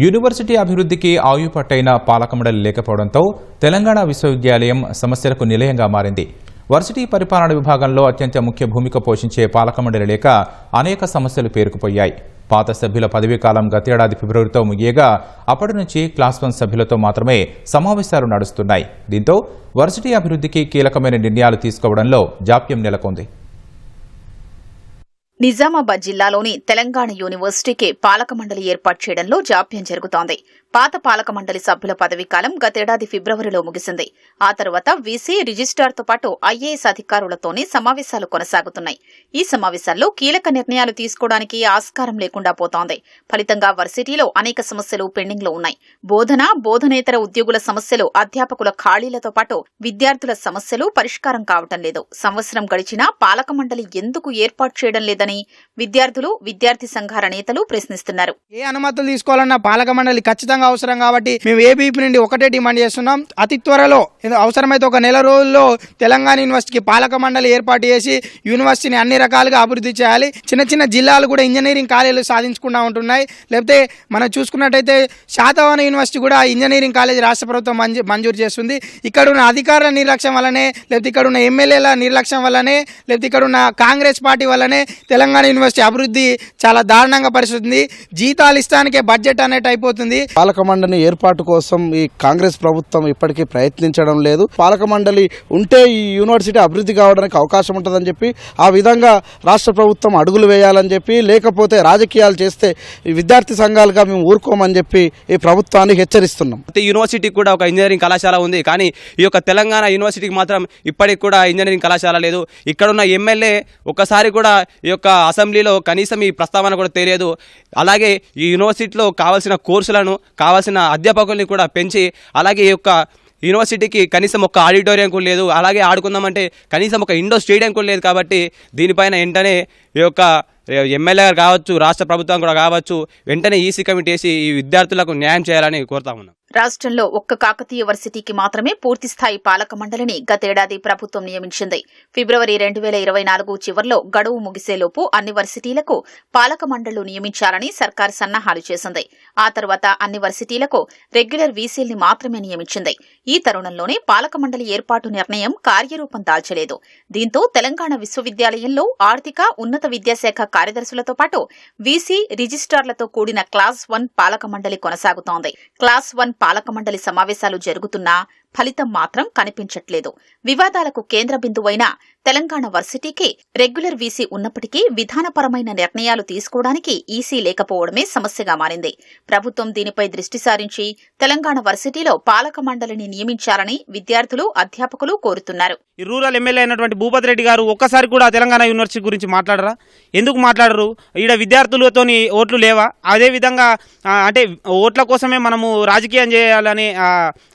University అభివృద్ధికి ఆయుపట్టైన పాలకమండలి లేకపోవడంతో తెలంగాణ విశ్వవిద్యాలయం సమస్యలకు నిలయంగా మారింది. వర్సిటీ పరిపాలన విభాగంలో అత్యంత ముఖ్య భూమిక పోషించే పాలకమండలి లేక అనేక సమస్యలు పేరుకుపోయాయి. పాత సభ్యుల పదవీకాలం గతేడాది ఫిబ్రవరితో ముగియగా అప్పటి నుంచి క్లాస్ 1 సభ్యులతో మాత్రమే సమావేశాలు నడుస్తున్నాయి. దీంతో వర్సిటీ అభివృద్ధికి కీలకమైన నిర్ణయాలు తీసుకోవడంలో జాప్యం నెలకొంది. నిజామాబాద్ జిల్లాలోని తెలంగాణ యూనివర్సిటీకి పాలక మండలి ఏర్పాటు చేయడంలో జాప్యం జరుగుతోంది. పాత పాలక మండలి సభ్యుల పదవీకాలం గతేడాది ఫిబ్రవరిలో ముగిసింది. ఆ తర్వాత వీసీ, రిజిస్ట్రార్తో పాటు ఐఏఎస్ అధికారులతోనే సమావేశాలు కొనసాగుతున్నాయి. ఈ సమావేశాల్లో కీలక నిర్ణయాలు తీసుకోవడానికి ఆస్కారం లేకుండా పోతోంది. ఫలితంగా వర్సిటీలో అనేక సమస్యలు పెండింగ్లో ఉన్నాయి. బోధనేతర ఉద్యోగుల సమస్యలు, అధ్యాపకుల ఖాళీలతో పాటు విద్యార్థుల సమస్యలు పరిష్కారం కావటం లేదు. సంవత్సరం గడిచినా పాలక మండలి ఎందుకు ఏర్పాటు చేయడం లేదని విద్యార్థులు, విద్యార్థి సంఘాల నేతలు ప్రశ్నిస్తున్నారు. ఏ అనుమతులు తీసుకోవాలన్నా పాలక మండలి ఖచ్చితంగా అవసరం కాబట్టి మేము ఏబీపీ నుండి ఒకటే డిమాండ్ చేస్తున్నాం. అతి త్వరలో అవసరమైతే ఒక నెల రోజుల్లో తెలంగాణ యూనివర్సిటీకి పాలక మండలి ఏర్పాటు చేసి యూనివర్సిటీని అన్ని రకాలుగా అభివృద్ధి చేయాలి. చిన్న చిన్న జిల్లాలు కూడా ఇంజనీరింగ్ కాలేజీలు సాధించుకుంటూ ఉంటున్నాయి. లేకపోతే మనం చూసుకున్నట్టయితే శాతవాహన యూనివర్సిటీ కూడా ఇంజనీరింగ్ కాలేజీ రాష్ట్ర ప్రభుత్వం మంజూరు చేస్తుంది. ఇక్కడ ఉన్న అధికారుల నిర్లక్ష్యం వల్లనే, లేకపోతే ఇక్కడ ఉన్న ఎమ్మెల్యేల నిర్లక్ష్యం వల్లనే, లేకపోతే ఇక్కడ ఉన్న కాంగ్రెస్ పార్టీ వల్లనే తెలంగాణ యూనివర్సిటీ అభివృద్ధి చాలా దారుణంగా పరిస్థితుంది. జీతాలు ఇస్తానికే బడ్జెట్ అనేది అయిపోతుంది. పాలక మండలి ఏర్పాటు కోసం ఈ కాంగ్రెస్ ప్రభుత్వం ఇప్పటికీ ప్రయత్నించడం లేదు. పాలక మండలి ఉంటే ఈ యూనివర్సిటీ అభివృద్ధి కావడానికి అవకాశం ఉంటుందని చెప్పి ఆ విధంగా రాష్ట్ర ప్రభుత్వం అడుగులు వేయాలని చెప్పి, లేకపోతే రాజకీయాలు చేస్తే విద్యార్థి సంఘాలుగా మేము ఊరుకోమని చెప్పి ఈ ప్రభుత్వానికి హెచ్చరిస్తున్నాం. యూనివర్సిటీకి కూడా ఒక ఇంజనీరింగ్ కళాశాల ఉంది, కానీ ఈ యొక్క తెలంగాణ యూనివర్సిటీకి మాత్రం ఇప్పటికి కూడా ఇంజనీరింగ్ కళాశాల లేదు. ఇక్కడున్న ఎమ్మెల్యే ఒకసారి కూడా ఈ యొక్క అసెంబ్లీలో కనీసం ఈ ప్రస్తావన కూడా తెలియదు. అలాగే ఈ యూనివర్సిటీలో కావాల్సిన కోర్సులను, కావాల్సిన అధ్యాపకుల్ని కూడా పెంచి, అలాగే ఈ యొక్క యూనివర్సిటీకి కనీసం ఒక ఆడిటోరియం కూడా లేదు. అలాగే ఆడుకుందామంటే కనీసం ఒక ఇండోర్ స్టేడియం కూడా లేదు. కాబట్టి దీనిపైన వెంటనే ఈ యొక్క ఎమ్మెల్యే గారు కావచ్చు, రాష్ట్ర ప్రభుత్వం కూడా కావచ్చు, వెంటనే ఈసీ కమిటీ వేసి ఈ విద్యార్థులకు న్యాయం చేయాలని కోరుతా ఉన్నాం. రాష్ట్రంలో ఒక్క కాకతీయ వర్సిటీకి మాత్రమే పూర్తిస్థాయి పాలక మండలిని గతేడాది ప్రభుత్వం నియమించింది. ఫిబ్రవరి 2024 చివర్లో గడువు ముగిసేలోపు అన్ని వర్సిటీలకు పాలక మండళ్లు నియమించాలని సర్కార్ సన్నాహాలు చేసింది. ఆ తర్వాత అన్ని వర్సిటీలకు రెగ్యులర్ వీసీల్ని మాత్రమే నియమించింది. ఈ తరుణంలోనే పాలక మండలి ఏర్పాటు నిర్ణయం కార్యరూపం దాల్చలేదు. దీంతో తెలంగాణ విశ్వవిద్యాలయంలో ఆర్థిక, ఉన్నత విద్యాశాఖ కార్యదర్శులతో పాటు వీసీ, రిజిస్ట్రార్లతో కూడిన క్లాస్ 1 పాలక మండలి కొనసాగుతోంది. క్లాస్ 1 పాలక మండలి సమావేశాలు జరుగుతున్నా ఫలితం మాత్రం కనిపించట్లేదు. వివాదాలకు కేంద్ర బిందువైన తెలంగాణ వర్సిటీకి రెగ్యులర్ వీసీ ఉన్నప్పటికీ విధానపరమైన నిర్ణయాలు తీసుకోవడానికి ఈసీ లేకపోవడమే సమస్యగా మారింది. ప్రభుత్వం దీనిపై దృష్టి సారించి తెలంగాణ వర్సిటీలో పాలక మండలిని నియమించాలని విద్యార్థులు, అధ్యాపకులు కోరుతున్నారు. ఈ రూరల్ ఎమ్మెల్యే అయినటువంటి భూపతి రెడ్డి గారు ఒక్కసారి కూడా తెలంగాణ యూనివర్సిటీ గురించి మాట్లాడరా? ఎందుకు మాట్లాడరు? ఈడ విద్యార్థులతోని ఓట్లు లేవా? అదేవిధంగా అంటే ఓట్ల కోసమే మనము రాజకీయం చేయాలని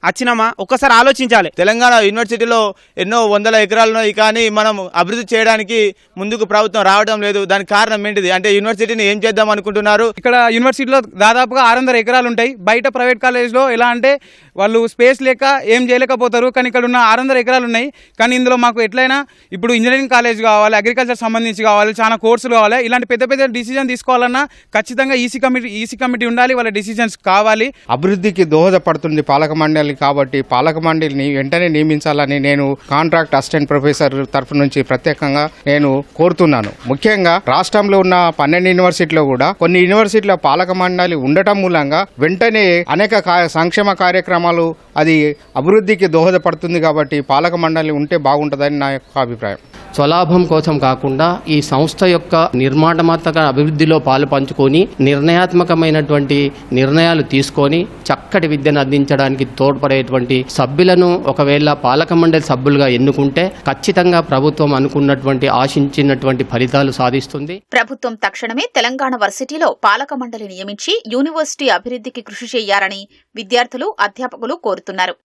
వచ్చినామా? ఒక్కసారి ఆలోచించాలి. తెలంగాణ యూనివర్సిటీలో ఎన్నో వందల ఎకరాలు ఉన్నాయి, కానీ మనం అభివృద్ధి చేయడానికి ముందుకు ప్రభుత్వం రావడం లేదు. దానికి కారణం ఏంటిది అంటే యూనివర్సిటీని ఏం చేద్దాం అనుకుంటున్నారు? ఇక్కడ యూనివర్సిటీలో దాదాపుగా 600 ఎకరాలు ఉంటాయి. బయట ప్రైవేట్ కాలేజ్లో ఎలా అంటే వాళ్ళు స్పేస్ లేక ఏం చేయలేకపోతారు, కానీ ఇక్కడ ఉన్న 600 ఎకరాలు ఉన్నాయి. కానీ ఇందులో మాకు ఎట్లయినా ఇప్పుడు ఇంజనీరింగ్ కాలేజ్ కావాలి, అగ్రికల్చర్ సంబంధించి కావాలి, చాలా కోర్సులు కావాలి. ఇలాంటి పెద్ద పెద్ద డిసిజన్ తీసుకోవాలన్నా ఖచ్చితంగా ఈసీ కమిటీ ఉండాలి, వాళ్ళ డిసిజన్స్ కావాలి. అభివృద్ధికి దోహదపడుతుంది పాలక మండలి, కాబట్టి పాలక మండలిని వెంటనే నియమించాలని నేను కాంట్రాక్ట్ అసిస్టెంట్ ప్రొఫెసర్ తరఫు నుంచి ప్రత్యేకంగా నేను కోరుతున్నాను. ముఖ్యంగా రాష్ట్రంలో ఉన్న 12 యూనివర్సిటీలో కూడా కొన్ని యూనివర్సిటీల పాలక మండలి ఉండటం మూలంగా వెంటనే అనేక సంక్షేమ కార్యక్రమాలు అది అభివృద్ధికి దోహదపడుతుంది. కాబట్టి పాలక మండలి ఉంటే బాగుంటుందని నా యొక్క అభిప్రాయం. స్వలాభం కోసం కాకుండా ఈ సంస్థ యొక్క నిర్మాణాత్మక అభివృద్ధిలో పాలు పంచుకొని నిర్ణయాత్మకమైనటువంటి నిర్ణయాలు తీసుకొని చక్కటి విద్యను అందించడానికి తోడ్పడేటువంటి సభ్యులను ఒకవేళ పాలక మండలి సభ్యులుగా ఎన్నుకుంటే ఖచ్చితంగా ప్రభుత్వం అనుకున్నటువంటి ఆశించినటువంటి ఫలితాలు సాధిస్తుంది. ప్రభుత్వం తక్షణమే తెలంగాణ వర్సిటీలో పాలక మండలి నియమించి యూనివర్సిటీ అభివృద్ధికి కృషి చేయాలని విద్యార్థులు, అధ్యాపకులు కోరుతున్నారు.